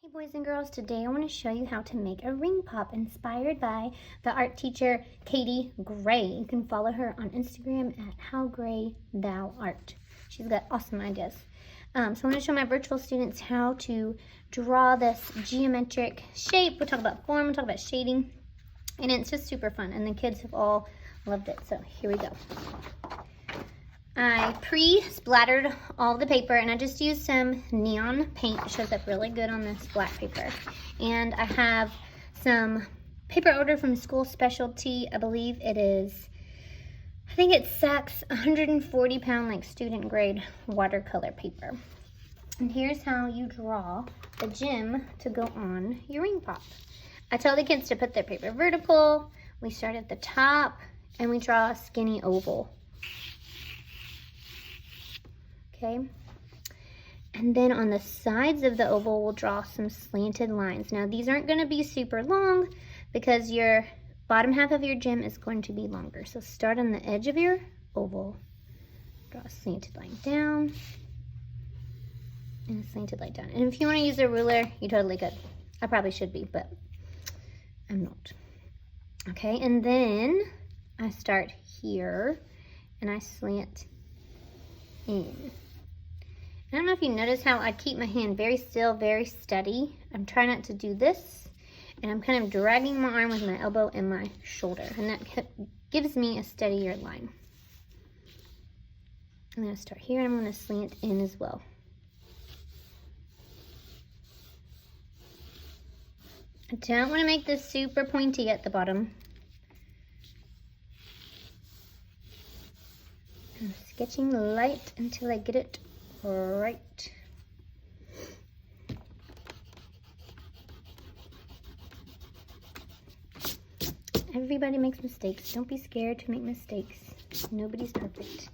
Hey boys and girls, today I want to show you how to make a ring pop inspired by the art teacher Katie Gray. You can follow her on Instagram at howgraythouart. She's got awesome ideas. So I want to show my virtual students how to draw this geometric shape. We'll talk about form, we'll talk about shading, and it's just super fun, and the kids have all loved it. So here we go. I pre-splattered all the paper, and I just used some neon paint. It shows up really good on this black paper. And I have some paper ordered from School Specialty. I believe it is, I think it's Saks 140-pound like student grade watercolor paper. And here's how you draw the gem to go on your ring pop. I tell the kids to put their paper vertical. We start at the top and we draw a skinny oval. Okay, and then on the sides of the oval, we'll draw some slanted lines. Now, these aren't going to be super long because your bottom half of your gem is going to be longer. So start on the edge of your oval, draw a slanted line down, and a slanted line down. And if you want to use a ruler, you totally could. I probably should be, but I'm not. Okay, and then I start here, and I slant in. I don't know if you notice how I keep my hand very still, very steady. I'm trying not to do this, and I'm kind of dragging my arm with my elbow and my shoulder, and that gives me a steadier line. I'm going to start here, and I'm going to slant in as well. I don't want to make this super pointy at the bottom. I'm sketching light until I get it right. Everybody makes mistakes. Don't be scared to make mistakes. Nobody's perfect.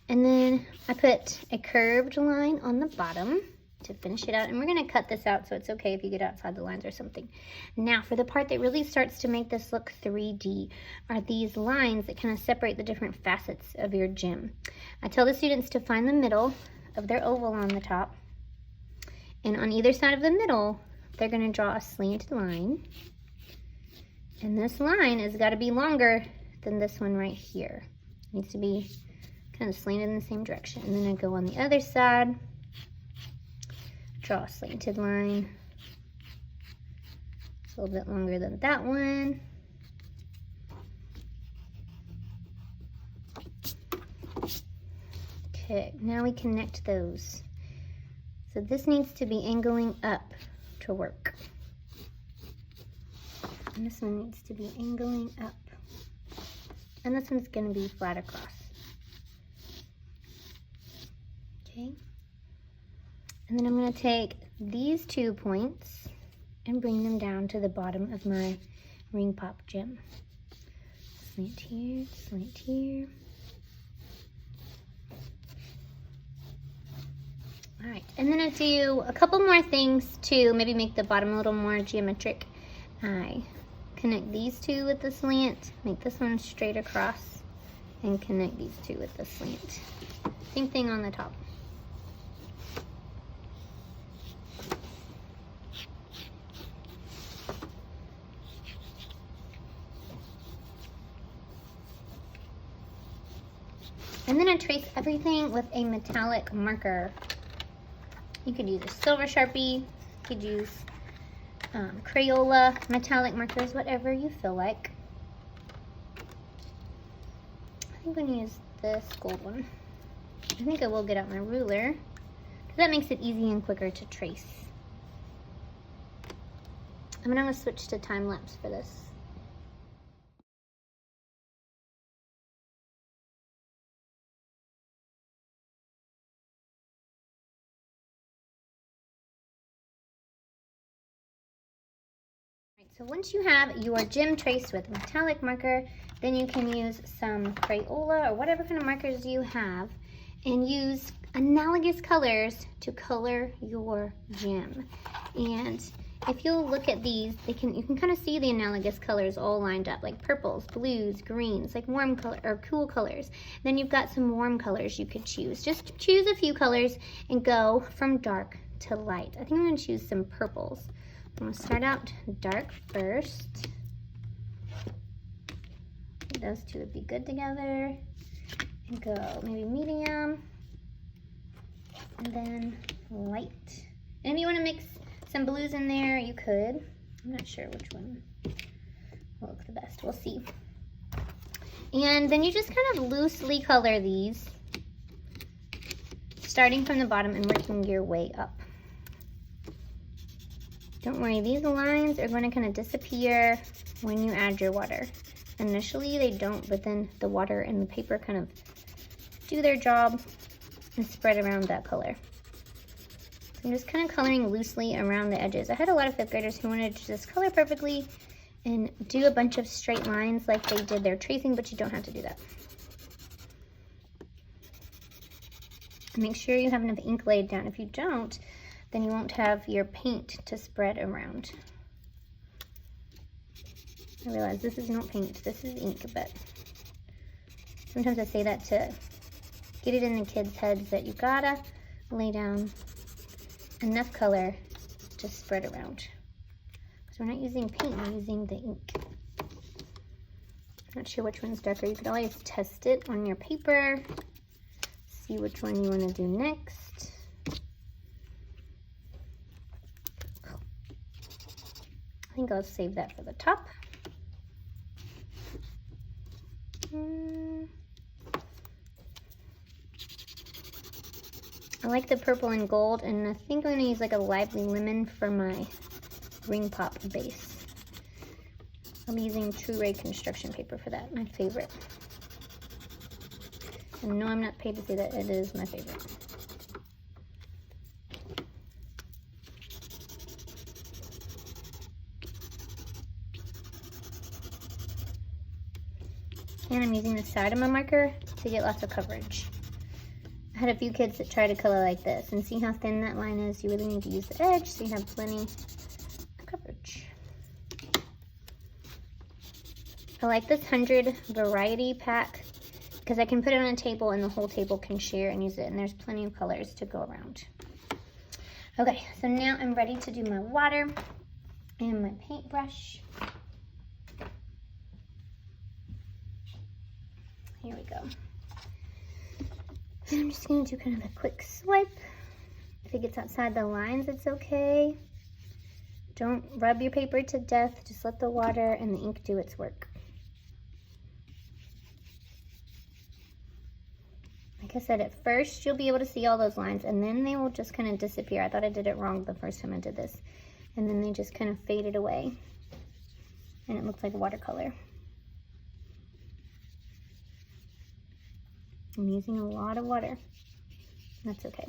And then I put a curved line on the bottom to finish it out. And we're going to cut this out, so it's okay if you get outside the lines or something. Now, for the part that really starts to make this look 3D are these lines that kind of separate the different facets of your gem. I tell the students to find the middle of their oval on the top, and on either side of the middle they're going to draw a slanted line, and this line has got to be longer than this one right here. It needs to be kind of slanted in the same direction. And then I go on the other side, draw a slanted line. It's a little bit longer than that one. Okay, now we connect those. So this needs to be angling up to work. And this one needs to be angling up. And this one's going to be flat across. Okay. And then I'm going to take these 2 points and bring them down to the bottom of my ring pop gem. Slant here, slant here. All right, and then I do a couple more things to maybe make the bottom a little more geometric. I connect these two with the slant, make this one straight across, and connect these two with the slant. Same thing on the top. And then I trace everything with a metallic marker. You could use a silver Sharpie, you could use Crayola, metallic markers, whatever you feel like. I think I'm going to use this gold one. I think I will get out my ruler, because that makes it easy and quicker to trace. I'm going to switch to time lapse for this. So once you have your gem traced with a metallic marker, then you can use some Crayola or whatever kind of markers you have and use analogous colors to color your gem. And if you'll look at these, you can kind of see the analogous colors all lined up, like purples, blues, greens, like warm color or cool colors. Then you've got some warm colors you could choose. Just choose a few colors and go from dark to light. I think I'm gonna choose some purples. I'm gonna start out dark first. Those two would be good together. And go maybe medium, and then light. And if you wanna mix some blues in there, you could. I'm not sure which one will look the best, we'll see. And then you just kind of loosely color these, starting from the bottom and working your way up. Don't worry, these lines are going to kind of disappear when you add your water. Initially they don't, but then the water and the paper kind of do their job and spread around that color. So I'm just kind of coloring loosely around the edges. I had a lot of fifth graders who wanted to just color perfectly and do a bunch of straight lines like they did their tracing, but you don't have to do that. Make sure you have enough ink laid down. If you don't, then you won't have your paint to spread around. I realize this is not paint, this is ink, but sometimes I say that to get it in the kids' heads that you gotta lay down enough color to spread around. So we're not using paint, we're using the ink. Not sure which one's darker. You could always test it on your paper, see which one you want to do next. I think I'll save that for the top. I like the purple and gold, and I think I'm going to use like a lively lemon for my ring pop base. I'll be using True Ray construction paper for that, my favorite. And no, I'm not paid to say that, it is my favorite. And I'm using the side of my marker to get lots of coverage. I had a few kids that try to color like this, and see how thin that line is? You really need to use the edge so you have plenty of coverage. I like this 100 variety pack because I can put it on a table and the whole table can share and use it, and there's plenty of colors to go around. Okay, so now I'm ready to do my water and my paintbrush. Here we go. And I'm just gonna do kind of a quick swipe. If it gets outside the lines, it's okay. Don't rub your paper to death, just let the water and the ink do its work. Like I said, at first you'll be able to see all those lines and then they will just kind of disappear. I thought I did it wrong the first time I did this. And then they just kind of faded away and it looks like watercolor. I'm using a lot of water. That's okay.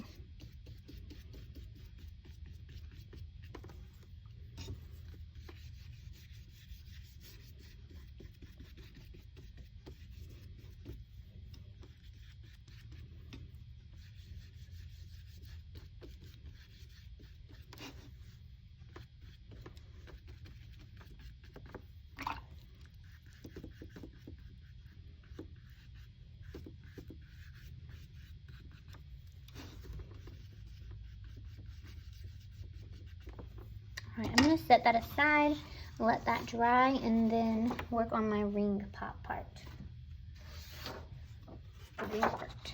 All right, I'm gonna set that aside, let that dry, and then work on my ring pop part. The ring part.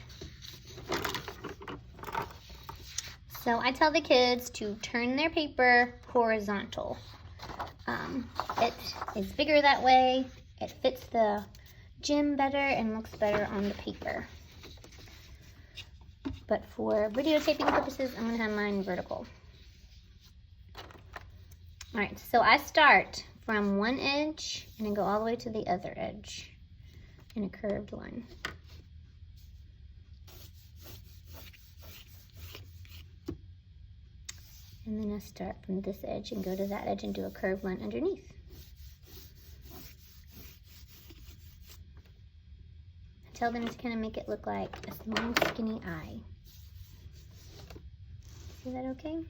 So I tell the kids to turn their paper horizontal. It is bigger that way, it fits the gem better and looks better on the paper. But for videotaping purposes, I'm gonna have mine vertical. All right, so I start from one edge and I go all the way to the other edge in a curved line. And then I start from this edge and go to that edge and do a curved line underneath. I tell them to kind of make it look like a small skinny eye. Is that okay?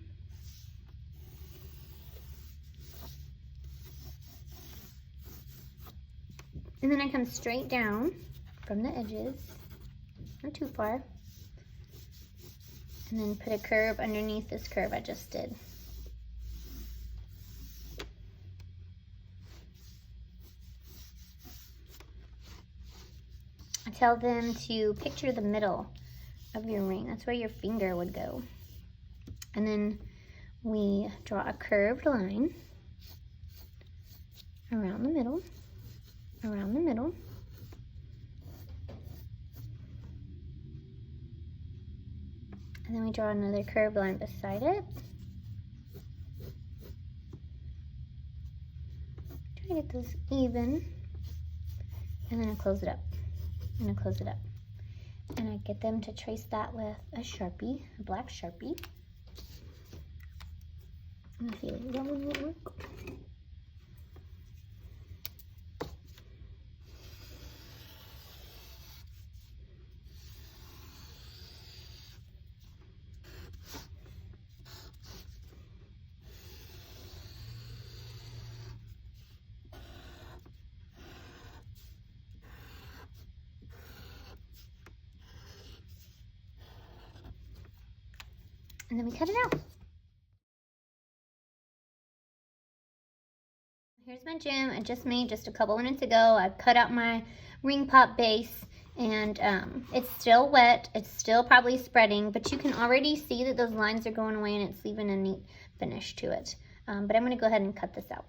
And then I come straight down from the edges, not too far, And then put a curve underneath this curve I just did. I tell them to picture the middle of your ring. That's where your finger would go. And then we draw a curved line around the middle, around the middle. And then we draw another curved line beside it. Try to get this even. And then I close it up. And I close it up. And I get them to trace that with a Sharpie, a black Sharpie. I feel like that one won't work. And then we cut it out. Here's my gem I just made just a couple minutes ago. I cut out my ring pop base, and it's still wet. It's still probably spreading, but you can already see that those lines are going away and it's leaving a neat finish to it. But I'm gonna go ahead and cut this out.